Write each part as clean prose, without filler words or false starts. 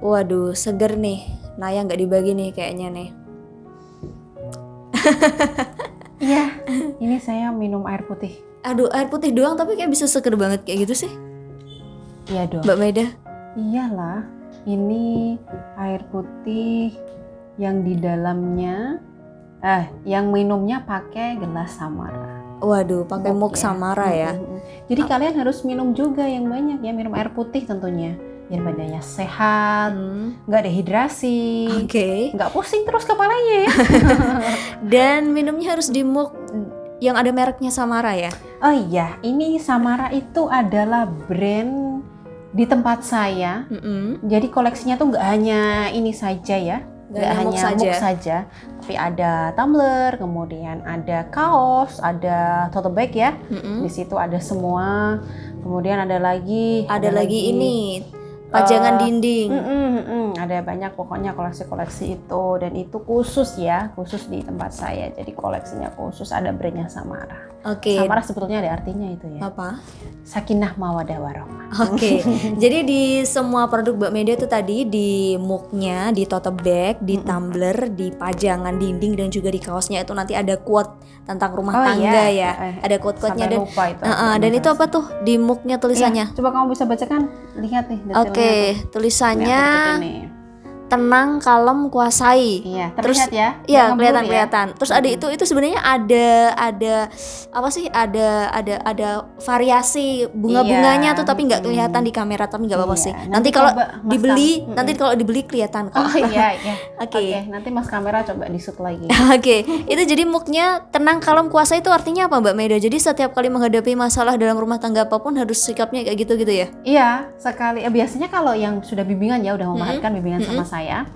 Waduh, seger nih. Naya nggak dibagi nih kayaknya nih. Iya, ini saya minum air putih. Aduh, air putih doang tapi kayak bisa seger banget kayak gitu sih. Iya dong. Mbak Maida. Iyalah, ini air putih yang di dalamnya, yang minumnya pakai gelas Samara. Waduh, pakai mug Samara ya. Jadi kalian harus minum juga yang banyak ya, minum air putih tentunya. Biar badannya sehat, nggak dehidrasi, nggak pusing terus kepalanya ya. Dan minumnya harus di mug yang ada mereknya Samara ya. Oh iya, ini Samara itu adalah brand di tempat saya. Jadi koleksinya tuh nggak hanya ini saja ya, nggak hanya mug saja, tapi ada tumbler, kemudian ada kaos, ada tote bag ya. Di situ ada semua. Kemudian ada lagi ini pajangan dinding. Ada banyak pokoknya koleksi-koleksi itu, dan itu khusus di tempat saya. Jadi koleksinya khusus, ada brandnya Samara. Samara sebetulnya ada artinya itu ya. Apa? Sakinah mawadah warahmah. Jadi di semua produk Mbak Maida itu tadi, di mugnya, di tote bag, di tumbler, di pajangan dinding, dan juga di kaosnya itu nanti ada quote tentang rumah tangga ya. Ada quote-quote-nya dan itu apa tuh di mugnya tulisannya? Coba kamu bisa bacakan, lihat nih detailnya. Tulisannya tenang, kalem, kuasai. Iya, terlihat ya? Iya, kelihatan. Terus ada itu sebenarnya ada apa sih? Ada variasi bunga-bunganya tuh, tapi nggak kelihatan di kamera, tapi nggak apa-apa sih. Nanti kalau dibeli kelihatan kok. Oh iya. Oke, nanti Mas kamera coba di-shoot lagi. Itu jadi mugnya tenang, kalem, kuasai itu artinya apa Mbak Maida? Jadi setiap kali menghadapi masalah dalam rumah tangga apapun harus sikapnya kayak gitu ya? Iya, sekali. Biasanya kalau yang sudah bimbingan ya, udah memanfaatkan bimbingan sama saya,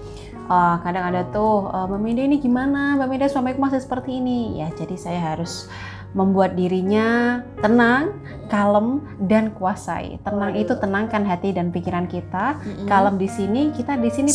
kadang ada tuh, Mbak Maida ini gimana? Mbak Maida suamiku masih seperti ini. Ya, jadi saya harus membuat dirinya tenang, kalem, dan kuasai. Tenang itu tenangkan hati dan pikiran kita. Kalem di sini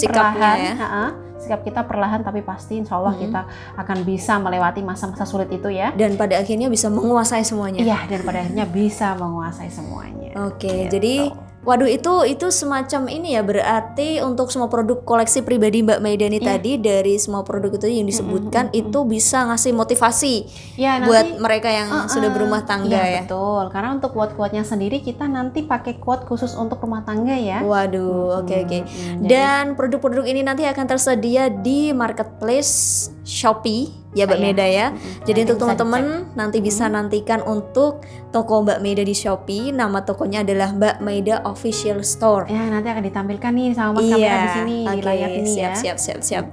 perlahan. Sikap kita perlahan tapi pasti insya Allah kita akan bisa melewati masa-masa sulit itu ya. Dan pada akhirnya bisa menguasai semuanya. Iya, dan pada akhirnya bisa menguasai semuanya. Gitu. Jadi waduh, itu semacam ini ya, berarti untuk semua produk koleksi pribadi Mbak Maida ini tadi, dari semua produk itu yang disebutkan itu bisa ngasih motivasi buat mereka yang sudah berumah tangga ya. Betul, karena untuk quote-quote-nya sendiri kita nanti pakai quote khusus untuk rumah tangga ya. Waduh, oke. Dan produk-produk ini nanti akan tersedia di marketplace Shopee ya Mbak Maida ya. Jadi untuk teman-teman nanti bisa nantikan untuk toko Mbak Maida di Shopee. Nama tokonya adalah Mbak Maida Official Store. Ya, nanti akan ditampilkan nih sama Mas kamera di sini di layar ini ya. Siap.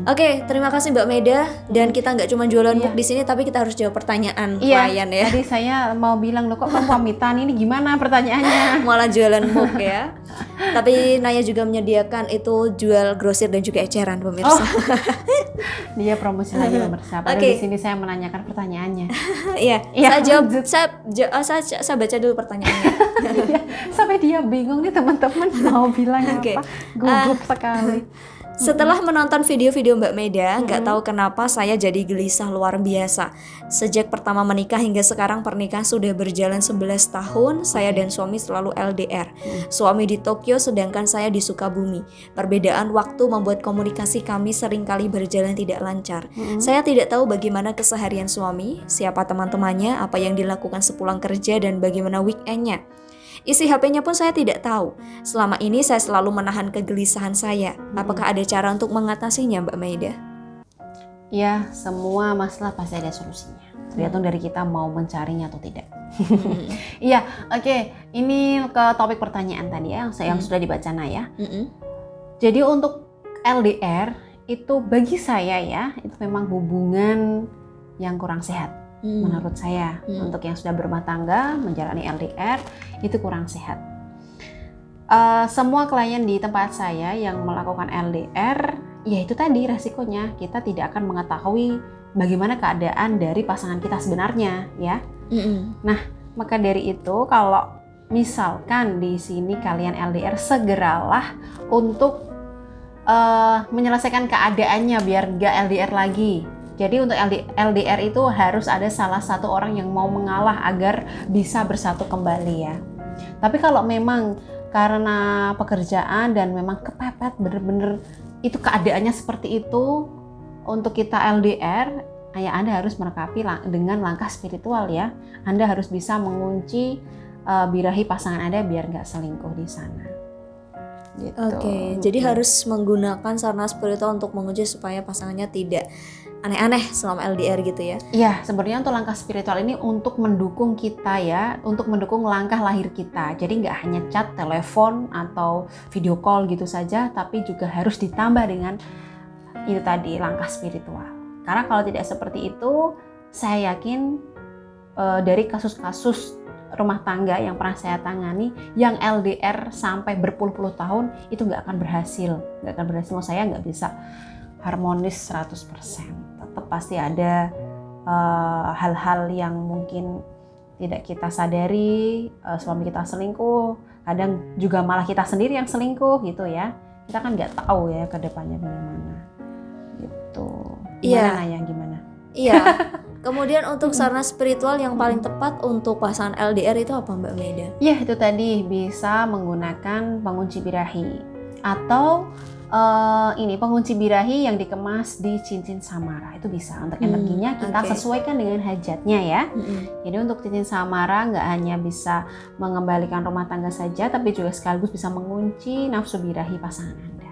Oke, terima kasih Mbak Maida. Dan kita nggak cuma jualan mug di sini, tapi kita harus jawab pertanyaan klien ya. Tadi saya mau bilang loh, kok kamu pamitan, ini gimana pertanyaannya? Malah jualan mug ya. Tapi Naya juga menyediakan itu jual grosir dan juga eceran pemirsa. Dia promosi lagi pemirsa. Padahal di sini saya menanyakan pertanyaannya. Iya. Saya baca dulu pertanyaannya. Sampai dia bingung nih teman-teman mau bilang apa. Gugup sekali. Setelah menonton video-video Mbak Maida, nggak tahu kenapa saya jadi gelisah luar biasa. Sejak pertama menikah hingga sekarang pernikahan sudah berjalan 11 tahun, saya dan suami selalu LDR. Suami di Tokyo sedangkan saya di Sukabumi. Perbedaan waktu membuat komunikasi kami seringkali berjalan tidak lancar. Saya tidak tahu bagaimana keseharian suami, siapa teman-temannya, apa yang dilakukan sepulang kerja, dan bagaimana weekendnya. Isi HP-nya pun saya tidak tahu. Selama ini saya selalu menahan kegelisahan saya. Apakah ada cara untuk mengatasinya Mbak Maida? Ya, semua masalah pasti ada solusinya. Tergantung dari kita mau mencarinya atau tidak. Iya, oke. Ini ke topik pertanyaan tadi ya, yang sudah dibaca Naya. Jadi untuk LDR itu bagi saya ya, itu memang hubungan yang kurang sehat. Menurut saya, untuk yang sudah berumah tangga menjalani LDR itu kurang sehat. Semua klien di tempat saya yang melakukan LDR, ya itu tadi resikonya kita tidak akan mengetahui bagaimana keadaan dari pasangan kita sebenarnya, ya. Nah, maka dari itu kalau misalkan di sini kalian LDR, segeralah untuk menyelesaikan keadaannya biar nggak LDR lagi. Jadi untuk LDR itu harus ada salah satu orang yang mau mengalah agar bisa bersatu kembali ya. Tapi kalau memang karena pekerjaan dan memang kepepet bener-bener itu keadaannya seperti itu, untuk kita LDR, ya Anda harus merekapi dengan langkah spiritual ya. Anda harus bisa mengunci birahi pasangan Anda biar nggak selingkuh di sana. Gitu. Oke, jadi harus menggunakan sarana spiritual untuk menguji supaya pasangannya tidak aneh-aneh selama LDR gitu ya. Iya, sebenarnya untuk langkah spiritual ini untuk mendukung kita ya, untuk mendukung langkah lahir kita. Jadi nggak hanya chat, telepon, atau video call gitu saja, tapi juga harus ditambah dengan itu tadi, langkah spiritual. Karena kalau tidak seperti itu, saya yakin dari kasus-kasus rumah tangga yang pernah saya tangani, yang LDR sampai berpuluh-puluh tahun, itu nggak akan berhasil. Nggak akan berhasil, saya nggak bisa harmonis 100%. Tetap pasti ada hal-hal yang mungkin tidak kita sadari, suami kita selingkuh, kadang juga malah kita sendiri yang selingkuh gitu ya. Kita kan nggak tahu ya ke depannya bagaimana gitu. Gimana Naya, gimana? Iya. Kemudian untuk sarana spiritual yang paling tepat untuk pasangan LDR itu apa Mbak Meda? Ya itu tadi, bisa menggunakan pengunci birahi atau ini pengunci birahi yang dikemas di cincin samara, itu bisa. Untuk energinya kita sesuaikan dengan hajatnya ya. Jadi untuk cincin samara nggak hanya bisa mengembalikan rumah tangga saja, tapi juga sekaligus bisa mengunci nafsu birahi pasangan Anda.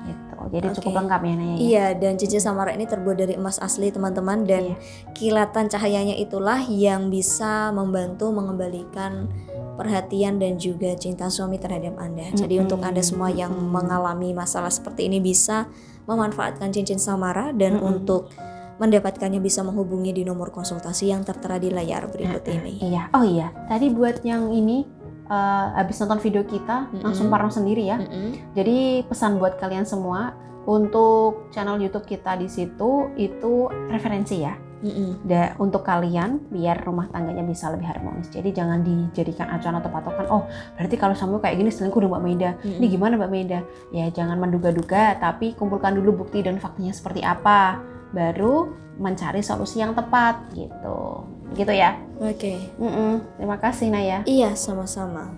Gitu. Jadi cukup lengkap ya Naya. Iya, dan cincin samara ini terbuat dari emas asli teman-teman, dan kilatan cahayanya itulah yang bisa membantu mengembalikan perhatian dan juga cinta suami terhadap Anda. Jadi untuk Anda semua yang mengalami masalah seperti ini bisa memanfaatkan cincin samara, dan untuk mendapatkannya bisa menghubungi di nomor konsultasi yang tertera di layar berikut ini. Iya. Oh iya, tadi buat yang ini habis nonton video kita langsung parno sendiri ya. Jadi pesan buat kalian semua, untuk channel YouTube kita di situ itu referensi ya. Untuk kalian biar rumah tangganya bisa lebih harmonis. Jadi jangan dijadikan acuan atau patokan. Oh, berarti kalau suami kayak gini selingkuh dong Mbak Meda. Ini gimana Mbak Meda? Ya jangan menduga-duga, tapi kumpulkan dulu bukti dan faktanya seperti apa, baru mencari solusi yang tepat gitu. Gitu ya. Oke. Terima kasih Naya. Iya, sama-sama.